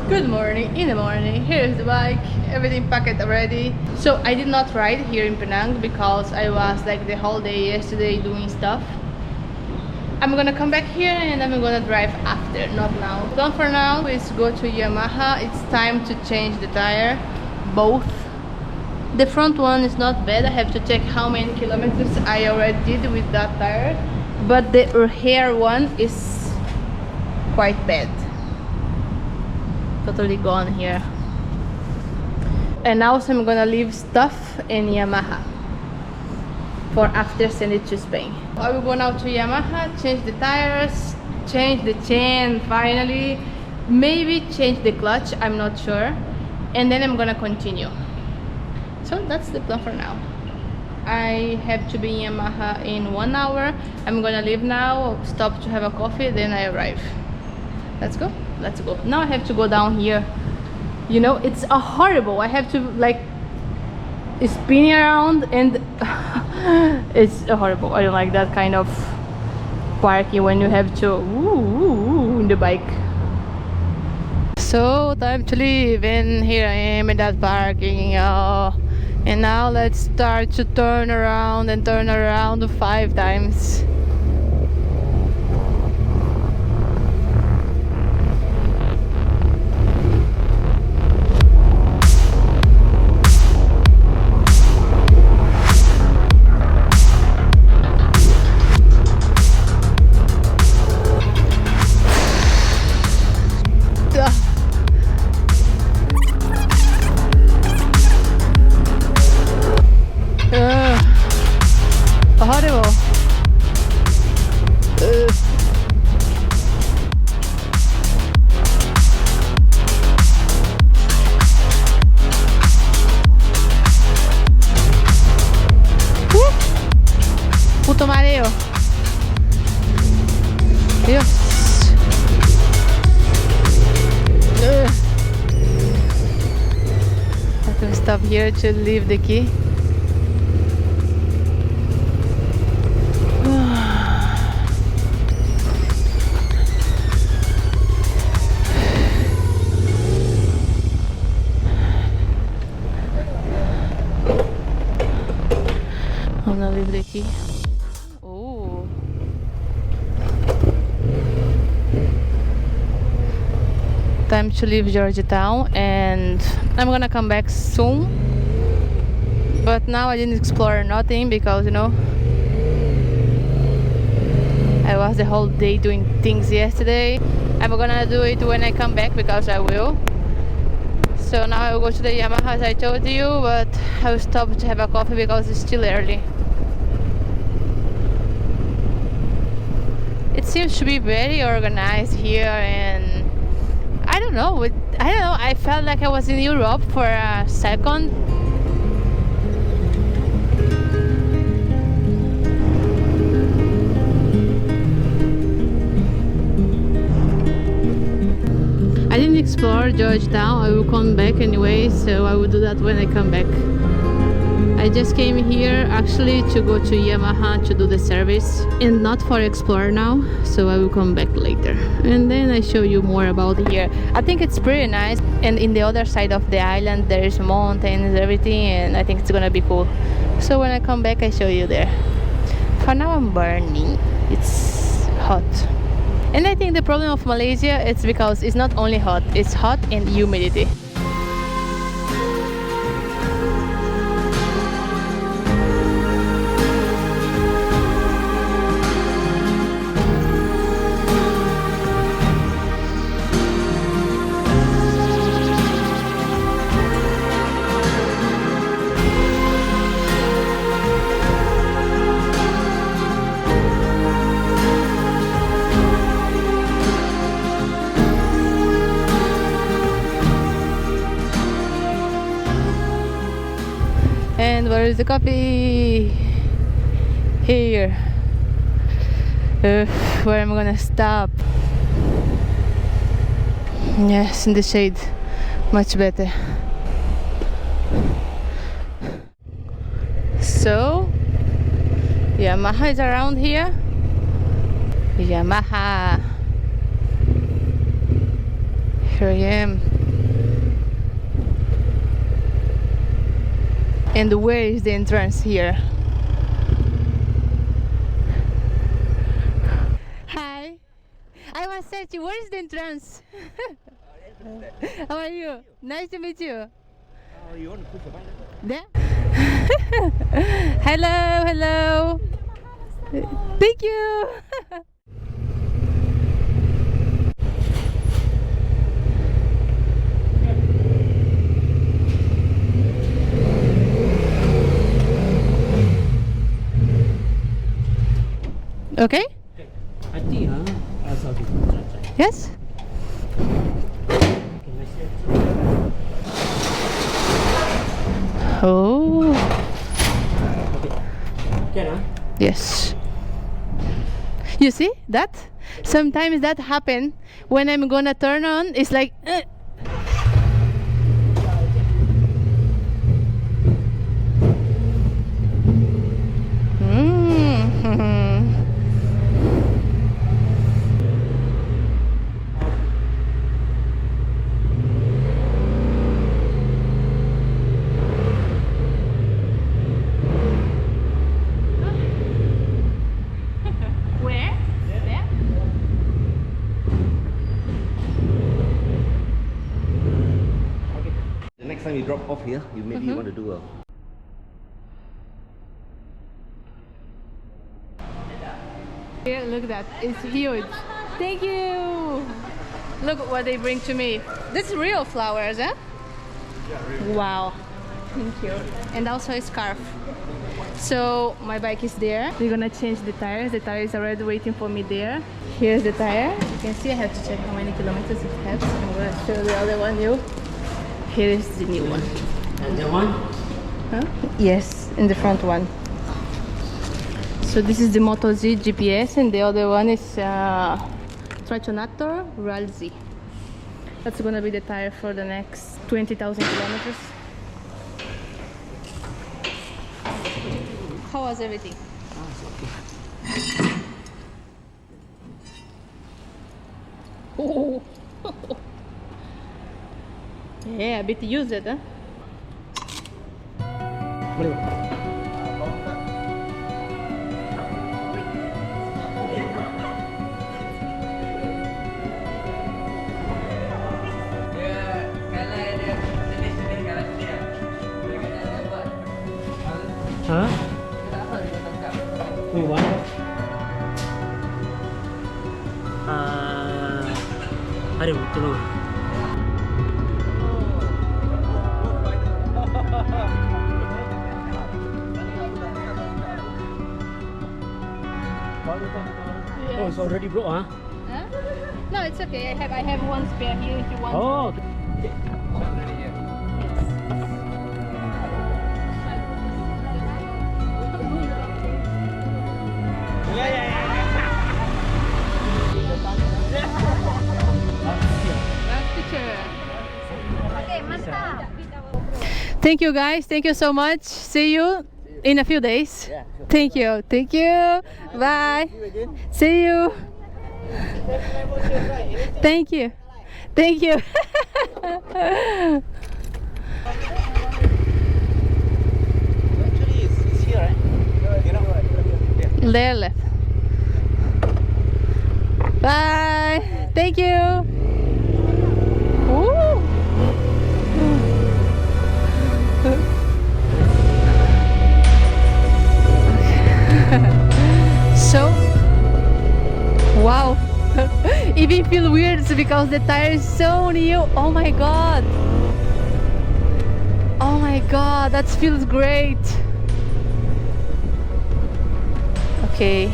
Good morning, in the morning. Here's the bike, everything packed already. So I did not ride here in Penang because I was like the whole day yesterday doing stuff. I'm gonna come back here and I'm gonna drive after, not now. Plan for now is go to Yamaha. It's time to change the tire, both. The front one is not bad. I have to check how many kilometers I already did with that tire, but the rear one is quite bad. Totally gone here. And also I'm gonna leave stuff in Yamaha for after send it to Spain. I will go now to Yamaha, change the tires, change the chain finally, maybe change the clutch, I'm not sure, and then I'm gonna continue. So that's the plan for now. I have to be in Yamaha in 1 hour. I'm gonna leave now, stop to have a coffee, then I arrive. Let's go. Let's go. Now I have to go down here. You know, it's horrible. I have to like spin around and it's horrible. I don't like that kind of parking when you have to in the bike. So time to leave, and here I am in that parking. And now let's start to turn around and turn around 5 times. Horrible. Puto mareo. Dios. I have to stop here to leave the key. I'm gonna leave the key. Oh. Time to leave Georgetown, and I'm gonna come back soon. But now I didn't explore nothing because, you know, I was the whole day doing things yesterday. I'm gonna do it when I come back because I will. So now I will go to the Yamaha as I told you, but I will stop to have a coffee because it's still early. It seems to be very organized here, and I don't know. I felt like I was in Europe for a second. I didn't explore Georgetown. I will come back anyway, so I will do that when I come back. I just came here actually to go to Yamaha to do the service and not for explore now, so I will come back later and then I show you more about here. I think it's pretty nice, and in the other side of the island there is mountains, everything, and I think it's gonna be cool. So when I come back I show you there. For now I'm burning, it's hot. And I think the problem of Malaysia is because it's not only hot, it's hot and humidity. And where is the coffee? Here. Where am I gonna stop? Yes, in the shade. Much better. So, Yamaha is around here. Yamaha. Here I am. And where is the entrance here? Hi. I was searching, where is the entrance? How are you? Nice to meet you. You want to push the button? There? Hello, hello. Thank you. Okay? I think, sorry. Yes? Oh. Can Yes. You see that? Sometimes that happen when I'm gonna turn on. It's like. Where? There? Okay. The next time you drop off here, you maybe want to do a. Here, look at that. It's huge. Thank you. Look what they bring to me. This is real flowers, eh? Yeah, really. Wow. Thank you. And also a scarf. So my bike is there. We're gonna change the tires. The tire is already waiting for me there. Here's the tire. You can see I have to check how many kilometers it has. I'm gonna show the other one new. Here is the new one. And the one? Huh? Yes, in the front one. So this is the Moto Z GPS and the other one is Tracionator Real Z. That's gonna be the tire for the next 20,000 kilometers. How was everything? It's okay. Oh. Yeah, a bit used, huh? Hah? Wait, what? I don't know. Oh, it's already broke, huh? Huh? No, it's okay. I have one spare here if you want. Oh, okay. Last picture. Thank you guys. Thank you so much. See you in a few days. Yeah, sure. Thank you. Thank you. Bye. See you. Thank you. Thank you. Actually, it's here, right? You know, yeah. There left. Bye. Thank you. Ooh. So, wow. Even feel weird because the tire is so new. Oh my god. Oh my god, that feels great. Okay.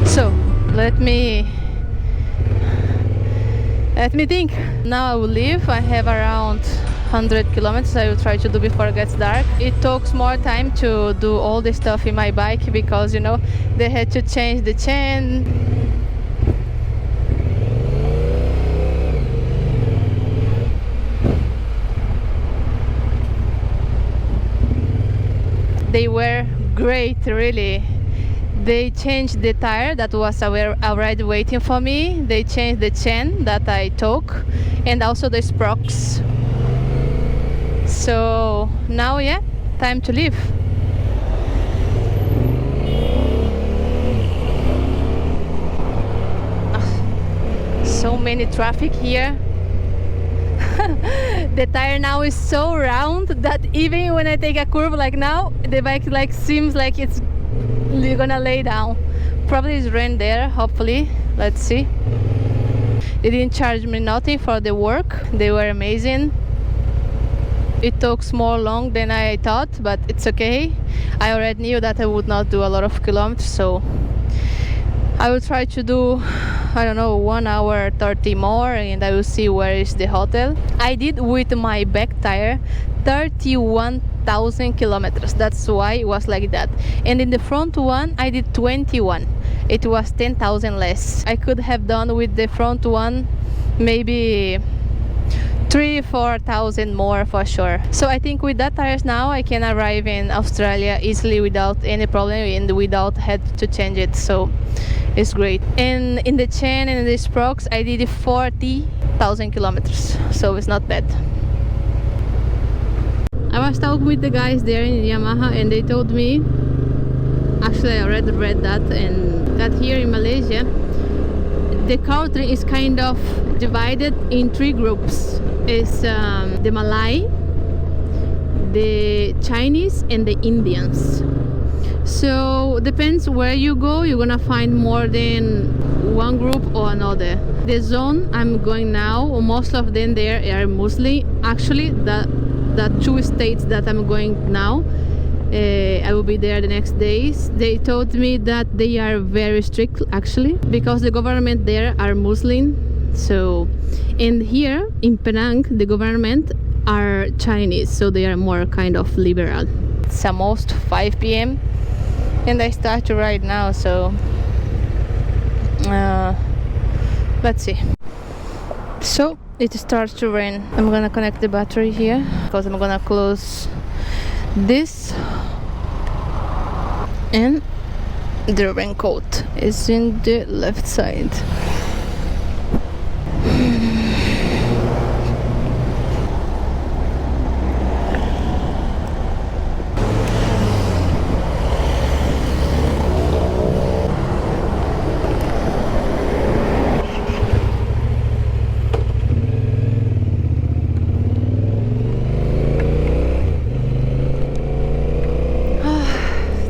So, let me think. Now I will leave. I have around 100 kilometers I will try to do before it gets dark. It takes more time to do all the stuff in my bike because, you know, they had to change the chain. They were great, really. They changed the tire that was already waiting for me. They changed the chain that I took, and also the spokes. So now, yeah, time to leave. So many traffic here. The tire now is so round that even when I take a curve like now, the bike like seems like it's gonna lay down. Probably it's rain there, hopefully. Let's see. They didn't charge me nothing for the work. They were amazing. It took more long than I thought, but it's okay. I already knew that I would not do a lot of kilometers, so I will try to do, I don't know, 1 hour 30 more, and I will see where is the hotel. I did with my back tire 31,000 kilometers. That's why it was like that. And in the front one, I did 21. It was 10,000 less. I could have done with the front one maybe 3,000-4,000 more for sure. So I think with that tires now I can arrive in Australia easily without any problem and without had to change it. So it's great. And in the chain and in the spokes I did 40,000 kilometers. So it's not bad. I was talking with the guys there in Yamaha and they told me, actually I already read that, and that here in Malaysia the country is kind of divided in 3 groups. It's the Malay, the Chinese and the Indians. So depends where you go, you're gonna find more than one group or another. The zone I'm going now, most of them there are Muslim. Actually the 2 states that I'm going now, I will be there the next days. They told me that they are very strict actually because the government there are Muslim. So, and here in Penang the government are Chinese, so they are more kind of liberal. It's almost 5 p.m. and I start to ride now, so let's see. So it starts to rain. I'm gonna connect the battery here because I'm gonna close this, and the raincoat is in the left side.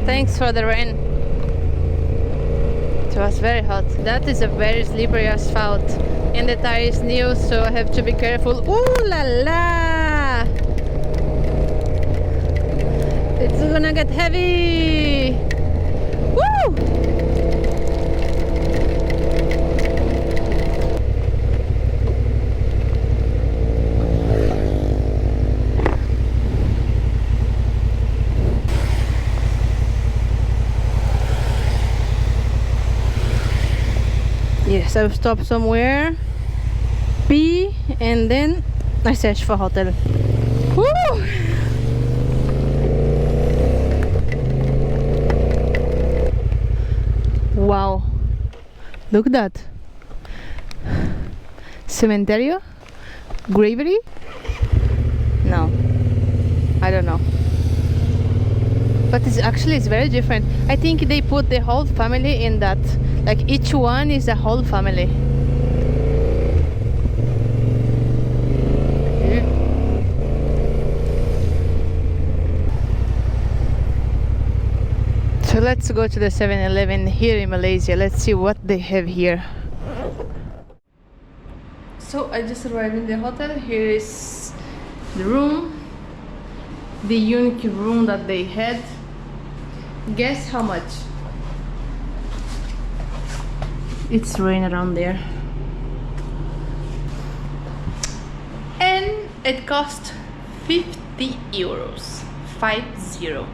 Thanks for the rain. It was very hot. That is a very slippery asphalt, and the tire is new, so I have to be careful. Ooh la la! It's gonna get heavy. Woo! Yes, I'll stop somewhere, pee, and then I search for hotel. Woo! Wow, look at that. Cementerio? Gravity? No, I don't know. But it's very different. I think they put the whole family in that. Like each one is a whole family. So let's go to the 7-Eleven here in Malaysia. Let's see what they have here. So I just arrived in the hotel. Here is the room, the unique room that they had. Guess how much? It's rain around there. And it cost 50 euros. 50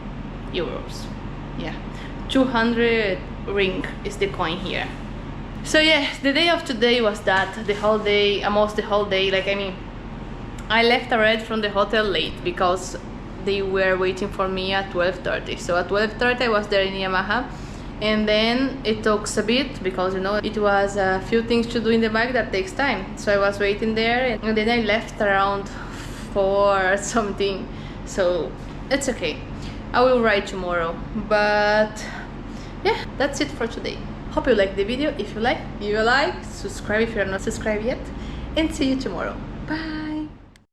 euros. Yeah. 200 ring is the coin here. So yeah, the day of today was that. The whole day, almost the whole day. Like, I mean, I left already from the hotel late because they were waiting for me at 12:30. So at 12:30 I was there in Yamaha, and then it took a bit because, you know, it was a few things to do in the bike that takes time. So I was waiting there, and then I left around 4 or something. So it's okay, I will ride tomorrow. But yeah, that's it for today. Hope you liked the video. If you like, subscribe if you're not subscribed yet, and see you tomorrow. Bye.